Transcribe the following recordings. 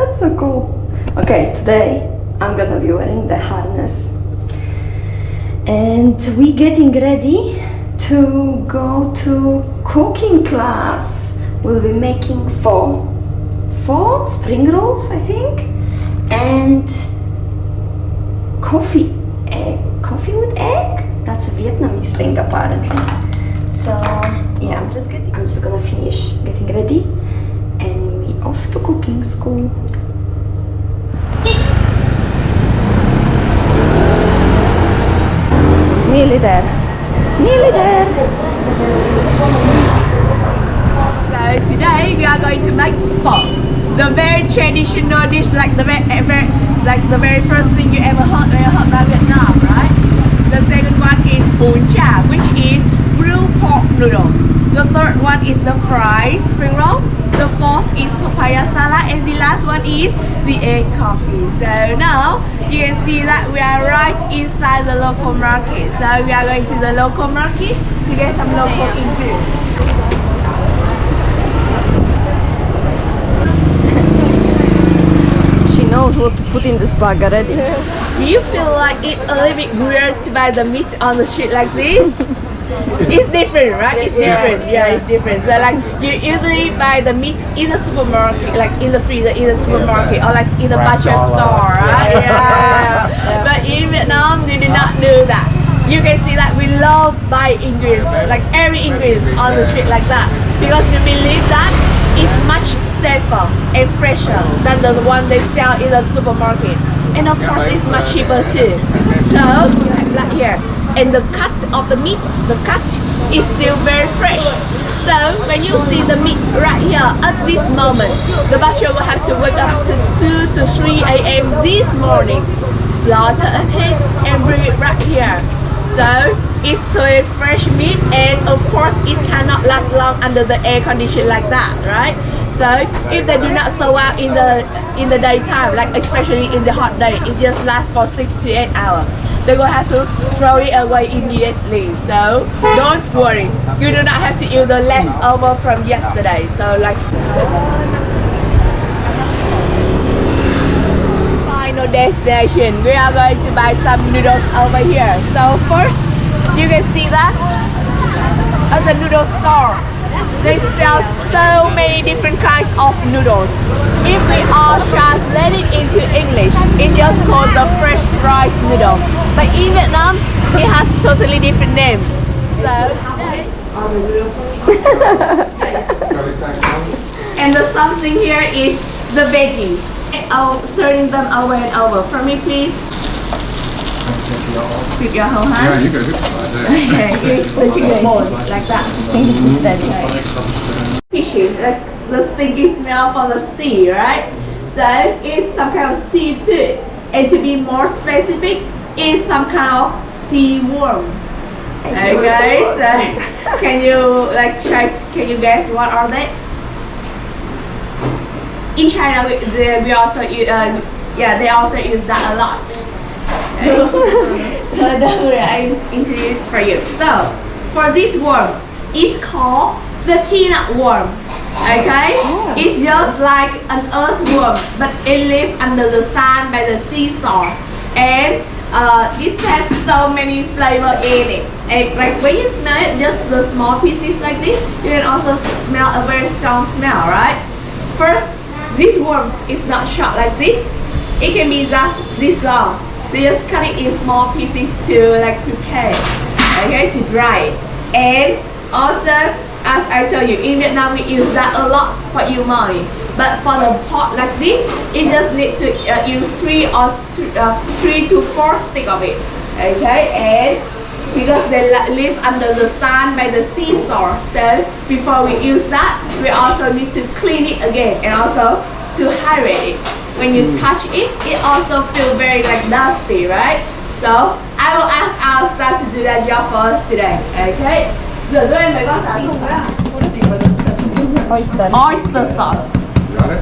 That's so cool. Okay, today I'm gonna be wearing the harness. And we getting ready to go to cooking class. We'll be making four spring rolls, I think, and coffee with egg. That's a Vietnamese thing apparently. So yeah, I'm just gonna finish getting ready and we off to cooking school. Nearly there. So today we are going to make pho, the very traditional dish, like the very first thing you ever heard when you heard about Vietnam, right? The second one is bún chả, which is grilled pork noodle. The third one is the fried spring roll. The fourth is papaya salad, and the last one is the egg coffee. So now you can see that we are right inside the local market. So we are going to the local market to get some local ingredients. She knows what to put in this bag already. Do you feel like it a little bit weird to buy the meat on the street like this? It's different, right? It's different. Yeah, it's different. So like you usually buy the meat in the supermarket, like in the freezer in the supermarket, or like in the butcher store, right? Yeah. But in Vietnam, they do not do that. You can see that we love buy ingredients, like every ingredients on the street like that, because we believe that it's much safer and fresher than the one they sell in the supermarket. And of course, it's much cheaper too. So, like here, and the cut of the meat, the cut is still very fresh. So, when you see the meat right here at this moment, the butcher will have to wake up to 2 to 3 a.m. this morning, slaughter a pig and bring it right here. So, it's totally fresh meat, and of course, it cannot last long under the air condition like that, right? So if they do not sow out in the daytime, like especially in the hot day, it just lasts for 6 to 8 hours. They're gonna have to throw it away immediately. So don't worry, you do not have to use the leftover from yesterday. So like final destination, we are going to buy some noodles over here. So first, you can see that at the noodle store, they sell so many different kinds of noodles. If we all translate it into English, it's just called the fresh rice noodle. But in Vietnam, it has totally different names. So today, and the something here is the veggie. I'll turn them over and over. For me, please. Keep your whole hand. Yeah, you go. Okay, here's the bowl, like that. Thank you for steady. Fishes, like the stinky smell from the sea, right? So it's some kind of seafood, and to be more specific, it's some kind of sea worm. Okay, so can you guess what are they? In China, we also use, they also use that a lot. Okay. So don't worry, I introduce for you. So for this worm, it's called the peanut worm. Okay, it's just like an earthworm, but it lives under the sand by the seashore, and it has so many flavor in it. And like when you smell it, just the small pieces like this, you can also smell a very strong smell, right? First, this worm is not short like this. It can be just this long. They just cut it in small pieces to like prepare, okay, to dry it. And also, as I told you, in Vietnam we use that a lot for you money. But for the pot like this, it just need to use 3 to 4 sticks of it, okay. And because they live under the sun by the seashore, so before we use that, we also need to clean it again and also to hydrate it. When you touch it, it also feels very like dusty, right? So I will ask our staff to do that job for us today, okay? Rửa cho em mấy con xả sùng đó. Oyster sauce. Got it?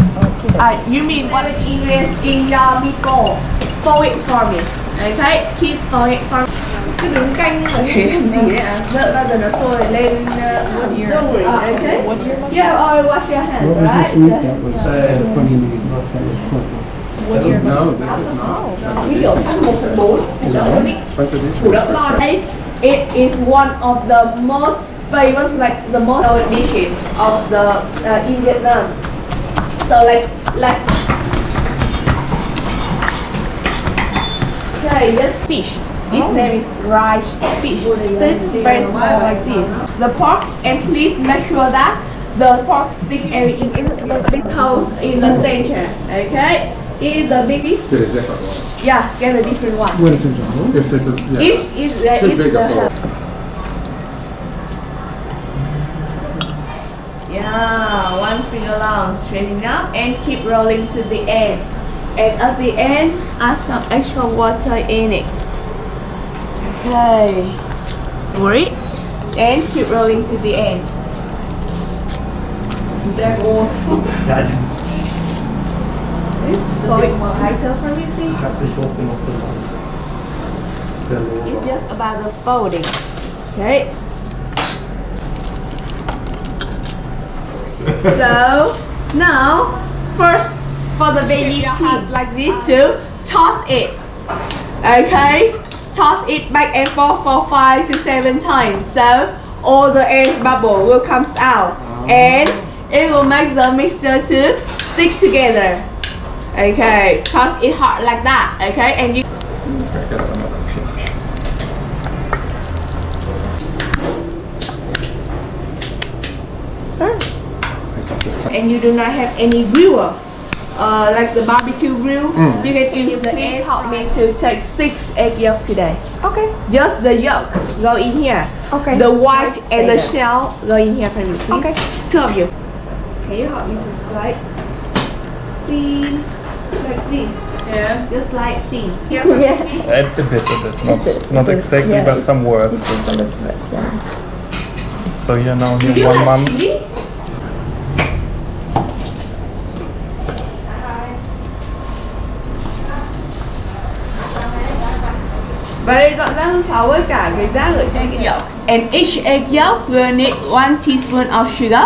You mean what it is in your meatball? Fold it for me, okay? Keep fold it for me. Cứ đứng canh mà để làm gì đấy à? Đợi bao giờ nó sôi lên. Don't worry, okay? Yeah, or wash your hands, What was right? this week that was funny last time was Clinton? No, this is not. Ví dụ ăn 1/4 Is that one? Bunch of these? củ đậu non đấy. It is one of the most famous, like the most known dishes of the in Vietnam. So like okay, this fish. Its name is rice fish. So it's very small like this. The pork, and please make sure that the pork stick area is the big holes in the center. Okay. If the biggest, Get a different one. yeah, get a different one. What if there's a hole? If there's a, yeah. If Too big a hole. yeah, one finger long, straighten up and keep rolling to the end. And at the end, add some extra water in it. Okay. Worry. And keep rolling to the end. That was so tighter for me, please. It's just about the folding. Okay. So now, first for the baby teeth like this to toss it. Okay, toss it back and forth for 5 to 7 times. So all the air bubble will come out, and it will make the mixture to stick together. Okay, toss it hard like that. Okay, and you. I got another pinch. And you do not have any griller, like the barbecue grill, you can use the egg. Help me to take 6 egg yolk today. Okay. Just the yolk go in here. Okay. The white Let's and say the that. shell go in here for me, please. Okay. 2 of you. Can you help me to slide thin like this? Yeah. Just slide thin. Here, Yeah. please. A bit. Not exactly, yeah. but some words. It's just a little bit, yeah. So here now, Do here you 1 like month. chilies? Và đây dọn ra hương cháu với cả cái rác ở trên cái yolk. And each egg yolk will need 1 teaspoon of sugar,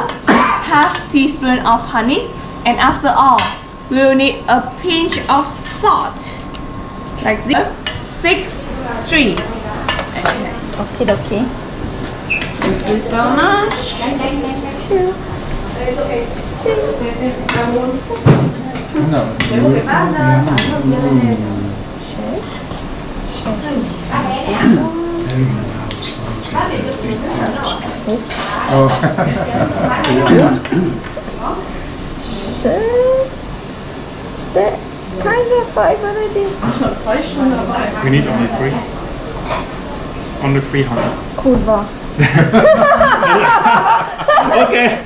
half teaspoon of honey, and after all, we'll need a pinch of salt. Like this. 6, 3. Okay. Okay, okay. Thank you so much. No. Kind of 5 already. We need only 3. Only 300. Kurwa. Okay.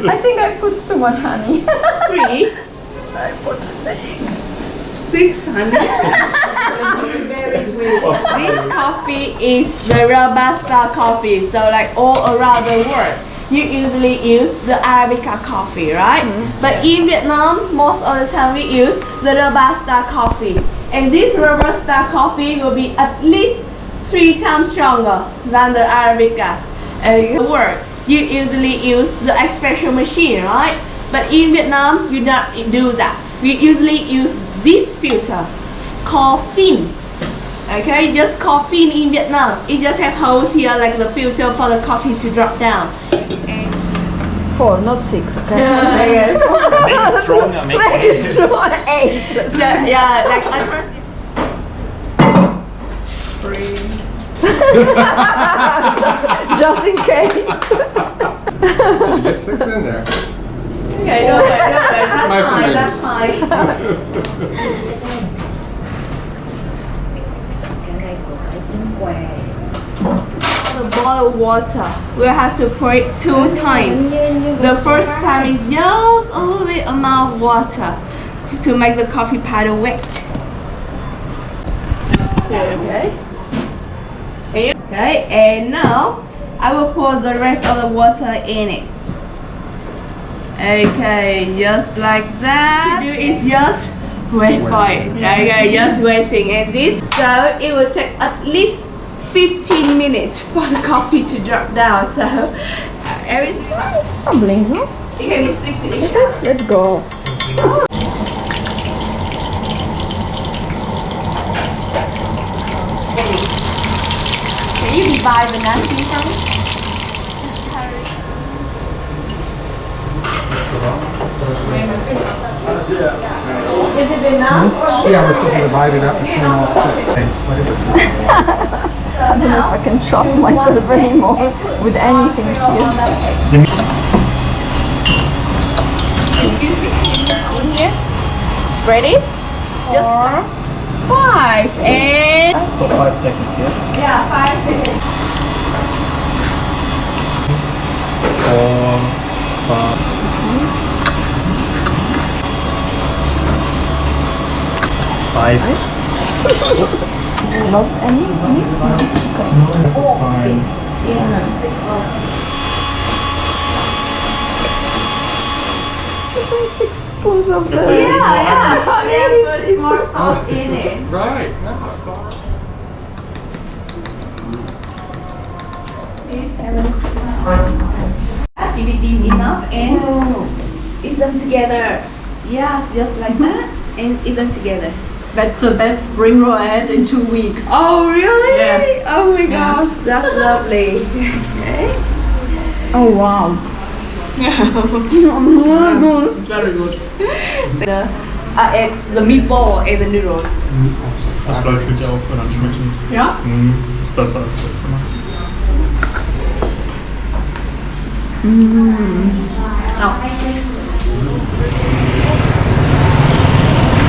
I think I put too much honey. 3. I put 6. 600. Very sweet. This coffee is the Robusta coffee. So like all around the world, you usually use the Arabica coffee, right? But in Vietnam, most of the time we use the Robusta coffee. And this Robusta coffee will be at least 3 times stronger than the Arabica. In the world, you usually use the espresso machine, right? But in Vietnam, you don't do that. We usually use this filter called fin. Okay, just called fin in Vietnam. It just have holes here like the filter for the coffee to drop down. 4, not 6, okay? Okay. Make it stronger, make it It's 8. So yeah, like at first. Just in case. Did you get 6 in there? Okay, no, My that's fine. friend. That's fine. The boiled water, we'll have to pour it 2 times. The first time is just a little bit amount of water to make the coffee powder wet. Okay. Okay, and now I will pour the rest of the water in it. Okay, just like that. To do is just wait for it. Okay, just waiting. And this, so it will take at least 15 minutes for the coffee to drop down. So everything's fine. Probably, no? It can be sticky. Is it? Let's go. Can you divide the napkin for me? Is it enough? Yeah, we're supposed to divide it up between all six. I don't know if I can trust myself anymore with anything here. Excuse me. In here. Spread it. Just 5 and So 5 seconds, yes? yeah, 5 seconds. 4, 5. Lost any? This is fine. Yeah. 6 spoons of the... Yeah. There's more salt in it. Right. No, it's all right. If it deep enough and eat them together. Yes, just like that. And eat them together. That's the best spring roll I had in 2 weeks. Oh really? Yeah. Oh my gosh, that's lovely. Okay. Oh wow. It's very good. The meatball and the noodles. Das leuchtet ja auch, wenn dann schmecken. Ja? Ist besser als letztes Mal.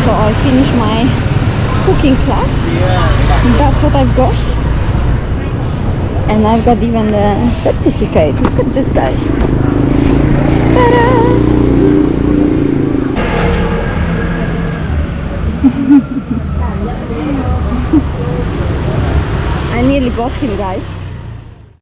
So I finished my cooking class. That's what I've got. And I've got even the certificate. Look at this, guys. Ta-da! I nearly got him, guys.